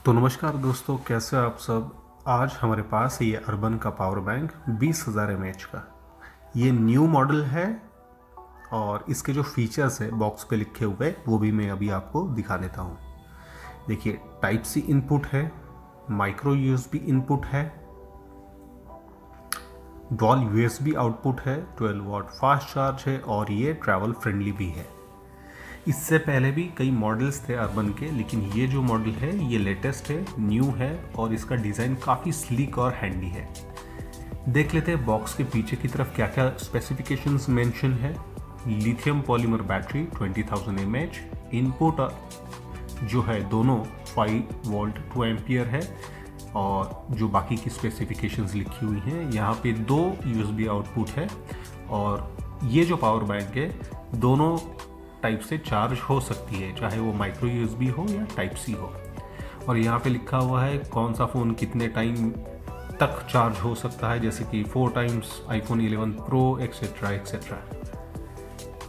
तो नमस्कार दोस्तों, कैसे हो आप सब। आज हमारे पास ये अर्बन का पावर बैंक 20,000 mAh का ये न्यू मॉडल है। और इसके जो फीचर्स है बॉक्स पे लिखे हुए वो भी मैं अभी आपको दिखा देता हूँ। देखिए, टाइप सी इनपुट है, माइक्रो यूएसबी इनपुट है, डुअल यूएसबी आउटपुट है, 12 वाट फास्ट चार्ज है और ये ट्रैवल फ्रेंडली भी है। इससे पहले भी कई मॉडल्स थे अर्बन के, लेकिन ये जो मॉडल है ये लेटेस्ट है, न्यू है और इसका डिज़ाइन काफ़ी स्लीक और हैंडी है। देख लेते हैं बॉक्स के पीछे की तरफ क्या क्या स्पेसिफिकेशंस मेंशन है। Lithium polymer battery 20,000 mAh, input जो है दोनों 5 वोल्ट 2 एम्पियर है। और जो बाकी की स्पेसिफिकेशंस लिखी हुई हैं, यहाँ पे 2 USB आउटपुट है और ये जो पावर बैंक है दोनों टाइप से चार्ज हो सकती है, चाहे वो माइक्रो यूएसबी हो या टाइप सी हो। और यहाँ पे लिखा हुआ है कौन सा फ़ोन कितने टाइम तक चार्ज हो सकता है, जैसे कि 4 times iPhone 11 pro etcetera etcetera.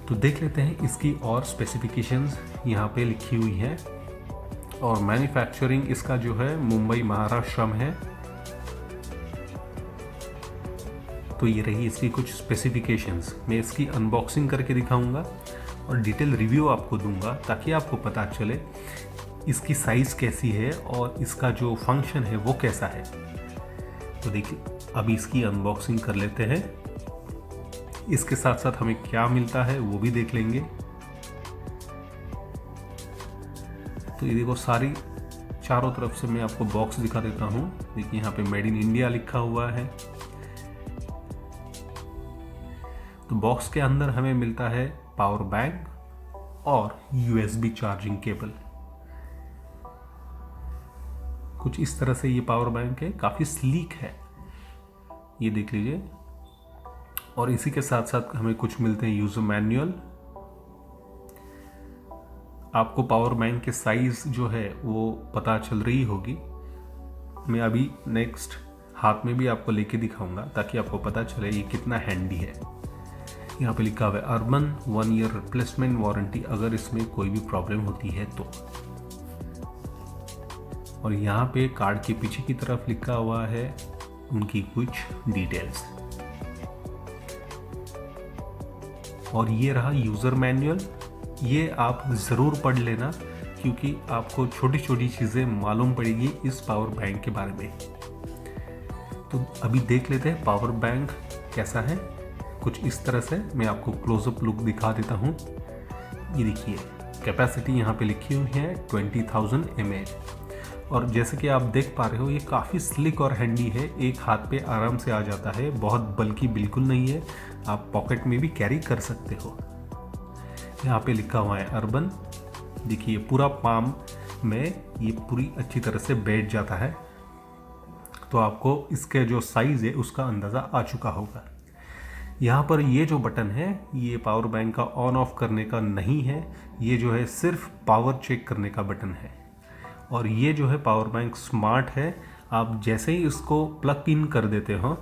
तो देख लेते हैं इसकी और स्पेसिफिकेशंस यहाँ पे लिखी हुई हैं। और मैन्युफैक्चरिंग इसका जो है मुंबई महाराष्ट्र में है। तो ये रही इसकी कुछ स्पेसिफिकेशंस। मैं इसकी अनबॉक्सिंग करके दिखाऊंगा और डिटेल रिव्यू आपको दूंगा ताकि आपको पता चले इसकी साइज़ कैसी है और इसका जो फंक्शन है वो कैसा है। तो देखिए, अभी इसकी अनबॉक्सिंग कर लेते हैं। इसके साथ साथ हमें क्या मिलता है वो भी देख लेंगे। तो ये देखो, सारी चारों तरफ से मैं आपको बॉक्स दिखा देता हूँ। देखिए, यहाँ पे मेड इन इंडिया लिखा हुआ है। तो बॉक्स के अंदर हमें मिलता है पावर बैंक और यूएसबी चार्जिंग केबल। कुछ इस तरह से ये पावर बैंक है, काफ़ी स्लीक है, ये देख लीजिए। और इसी के साथ साथ हमें कुछ मिलते हैं यूजर मैनुअल। आपको पावर बैंक के साइज जो है वो पता चल रही होगी। मैं अभी नेक्स्ट हाथ में भी आपको लेके दिखाऊंगा ताकि आपको पता चले ये कितना हैंडी है। यहाँ पे लिखा हुआ है अर्बन 1 ईयर रिप्लेसमेंट वारंटी, अगर इसमें कोई भी प्रॉब्लम होती है तो। और यहाँ पे कार्ड के पीछे की तरफ लिखा हुआ है उनकी कुछ डिटेल्स। और ये रहा यूज़र मैनुअल। ये आप ज़रूर पढ़ लेना क्योंकि आपको छोटी छोटी चीज़ें मालूम पड़ेगी इस पावर बैंक के बारे में। तो अभी देख लेते हैं पावर बैंक कैसा है। कुछ इस तरह से मैं आपको क्लोजअप लुक दिखा देता हूँ। ये देखिए, कैपेसिटी यहाँ पे लिखी हुई है 20,000 mAh। और जैसे कि आप देख पा रहे हो ये काफ़ी स्लिक और हैंडी है, एक हाथ पे आराम से आ जाता है, बहुत बल्कि बिल्कुल नहीं है, आप पॉकेट में भी कैरी कर सकते हो। यहाँ पे लिखा हुआ है अर्बन। देखिए, पूरा पाम में ये पूरी अच्छी तरह से बैठ जाता है। तो आपको इसके जो साइज़ है उसका अंदाज़ा आ चुका होगा। यहाँ पर ये जो बटन है ये पावर बैंक का ऑन ऑफ करने का नहीं है, ये जो है सिर्फ पावर चेक करने का बटन है। और ये जो है पावर बैंक स्मार्ट है, आप जैसे ही इसको प्लग इन कर देते हो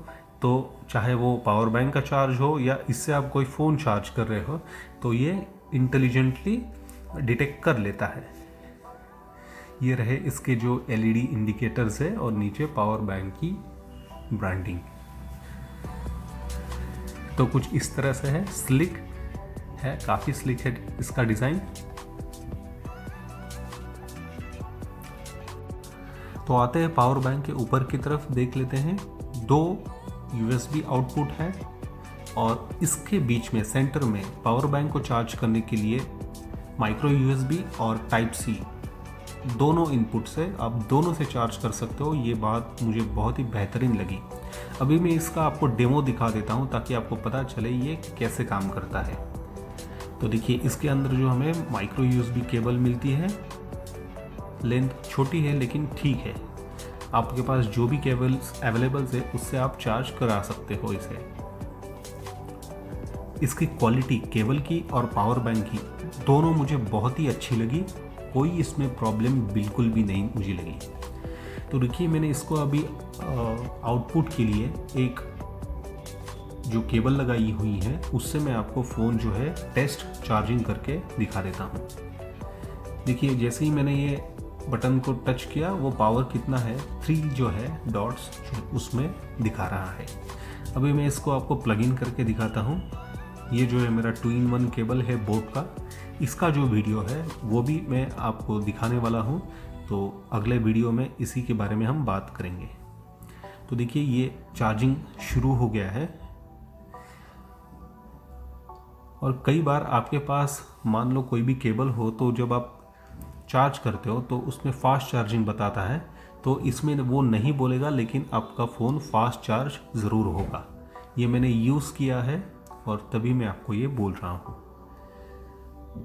तो चाहे वो पावर बैंक का चार्ज हो या इससे आप कोई फ़ोन चार्ज कर रहे हो तो ये इंटेलिजेंटली डिटेक्ट कर लेता है। ये रहे इसके जो एलईडी इंडिकेटर्स है और नीचे पावर बैंक की ब्रांडिंग। तो कुछ इस तरह से है, स्लिक है, काफ़ी स्लिक है इसका डिज़ाइन। तो आते हैं पावर बैंक के ऊपर की तरफ, देख लेते हैं 2 यूएसबी आउटपुट है और इसके बीच में सेंटर में पावर बैंक को चार्ज करने के लिए माइक्रो यूएसबी और टाइप सी दोनों इनपुट से आप दोनों से चार्ज कर सकते हो। ये बात मुझे बहुत ही बेहतरीन लगी। अभी मैं इसका आपको डेमो दिखा देता हूँ ताकि आपको पता चले ये कैसे काम करता है। तो देखिए, इसके अंदर जो हमें माइक्रो यूएसबी केबल मिलती है, लेंथ छोटी है लेकिन ठीक है। आपके पास जो भी केबल्स अवेलेबल है उससे आप चार्ज करा सकते हो इसे। इसकी क्वालिटी केबल की और पावर बैंक की दोनों मुझे बहुत ही अच्छी लगी, कोई इसमें प्रॉब्लम बिल्कुल भी नहीं मुझे लगी। तो देखिए, मैंने इसको अभी आउटपुट के लिए एक जो केबल लगाई हुई है उससे मैं आपको फ़ोन जो है टेस्ट चार्जिंग करके दिखा देता हूँ। देखिए, जैसे ही मैंने ये बटन को टच किया, वो पावर कितना है 3 जो है डॉट्स उसमें दिखा रहा है। अभी मैं इसको आपको प्लग इन करके दिखाता हूँ। ये जो है मेरा 2-in-1 केबल है बोट का। इसका जो वीडियो है वो भी मैं आपको दिखाने वाला हूँ, तो अगले वीडियो में इसी के बारे में हम बात करेंगे। तो देखिए ये चार्जिंग शुरू हो गया है। और कई बार आपके पास मान लो कोई भी केबल हो, तो जब आप चार्ज करते हो तो उसमें फास्ट चार्जिंग बताता है, तो इसमें वो नहीं बोलेगा, लेकिन आपका फ़ोन फास्ट चार्ज ज़रूर होगा। ये मैंने यूज़ किया है और तभी मैं आपको ये बोल रहा हूँ।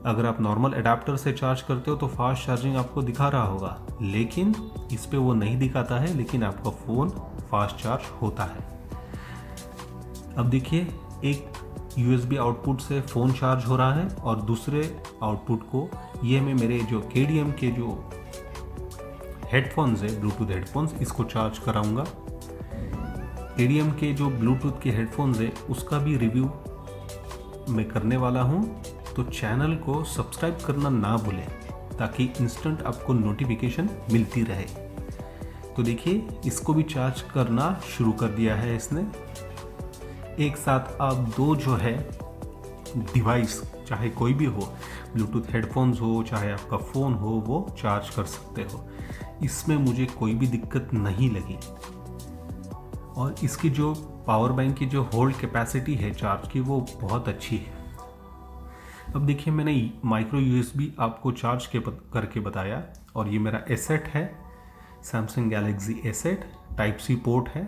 अगर आप नॉर्मल अडेप्टर से चार्ज करते हो तो फास्ट चार्जिंग आपको दिखा रहा होगा, लेकिन इस पे वो नहीं दिखाता है, लेकिन आपका फ़ोन फास्ट चार्ज होता है। अब देखिए एक USB आउटपुट से फ़ोन चार्ज हो रहा है और दूसरे आउटपुट को ये मैं मेरे जो KDM के जो हेडफोन्स है, ब्लूटूथ हेडफोन्स, इसको चार्ज कराऊंगा। KDM के जो ब्लूटूथ के हेडफोन्स है उसका भी रिव्यू मैं करने वाला हूँ, तो चैनल को सब्सक्राइब करना ना भूलें ताकि इंस्टेंट आपको नोटिफिकेशन मिलती रहे। तो देखिए इसको भी चार्ज करना शुरू कर दिया है इसने। एक साथ आप दो जो है डिवाइस, चाहे कोई भी हो, ब्लूटूथ हेडफोन्स हो चाहे आपका फ़ोन हो, वो चार्ज कर सकते हो। इसमें मुझे कोई भी दिक्कत नहीं लगी। और इसकी जो पावर बैंक की जो होल्ड कैपेसिटी है चार्ज की, वो बहुत अच्छी है। अब देखिए मैंने माइक्रो USB आपको चार्ज करके बताया, और ये मेरा A7 है, Samsung Galaxy A7 Type-C port है,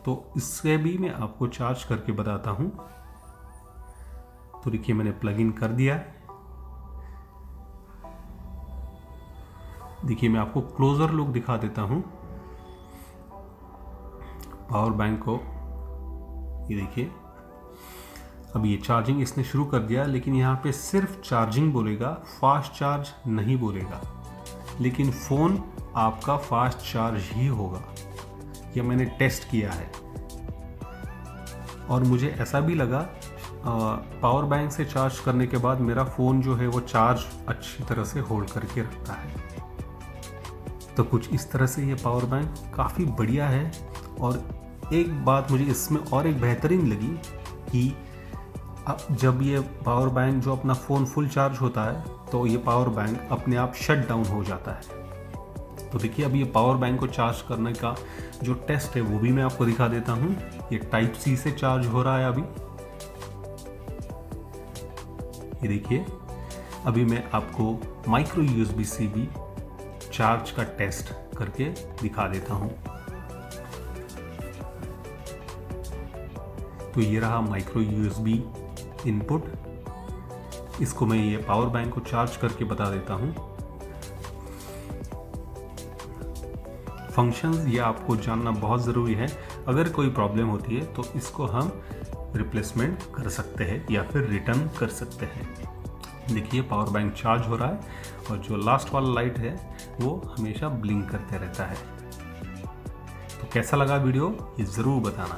तो इससे भी मैं आपको चार्ज करके बताता हूँ। तो देखिए मैंने प्लग इन कर दिया। देखिए मैं आपको क्लोजर लुक दिखा देता हूँ पावर बैंक को। ये देखिए अब ये चार्जिंग इसने शुरू कर दिया, लेकिन यहाँ पे सिर्फ चार्जिंग बोलेगा, फास्ट चार्ज नहीं बोलेगा, लेकिन फ़ोन आपका फास्ट चार्ज ही होगा। ये मैंने टेस्ट किया है और मुझे ऐसा भी लगा पावर बैंक से चार्ज करने के बाद मेरा फ़ोन जो है वो चार्ज अच्छी तरह से होल्ड करके रखता है। तो कुछ इस तरह से ये पावर बैंक काफ़ी बढ़िया है। और एक बात मुझे इसमें और एक बेहतरीन लगी कि अब जब ये पावर बैंक जो अपना फ़ोन फुल चार्ज होता है तो ये पावर बैंक अपने आप शट डाउन हो जाता है। तो देखिए अब ये पावर बैंक को चार्ज करने का जो टेस्ट है वो भी मैं आपको दिखा देता हूँ। ये Type-C से चार्ज हो रहा है अभी। ये देखिए अभी मैं आपको माइक्रो USB से भी चार्ज का टेस्ट करके दिखा देता हूँ। तो ये रहा माइक्रो USB इनपुट। इसको मैं ये पावर बैंक को चार्ज करके बता देता हूँ। फंक्शंस ये आपको जानना बहुत ज़रूरी है। अगर कोई प्रॉब्लम होती है तो इसको हम रिप्लेसमेंट कर सकते हैं या फिर रिटर्न कर सकते हैं। देखिए पावर बैंक चार्ज हो रहा है और जो लास्ट वाला लाइट है वो हमेशा ब्लिंक करते रहता है। तो कैसा लगा वीडियो ये ज़रूर बताना।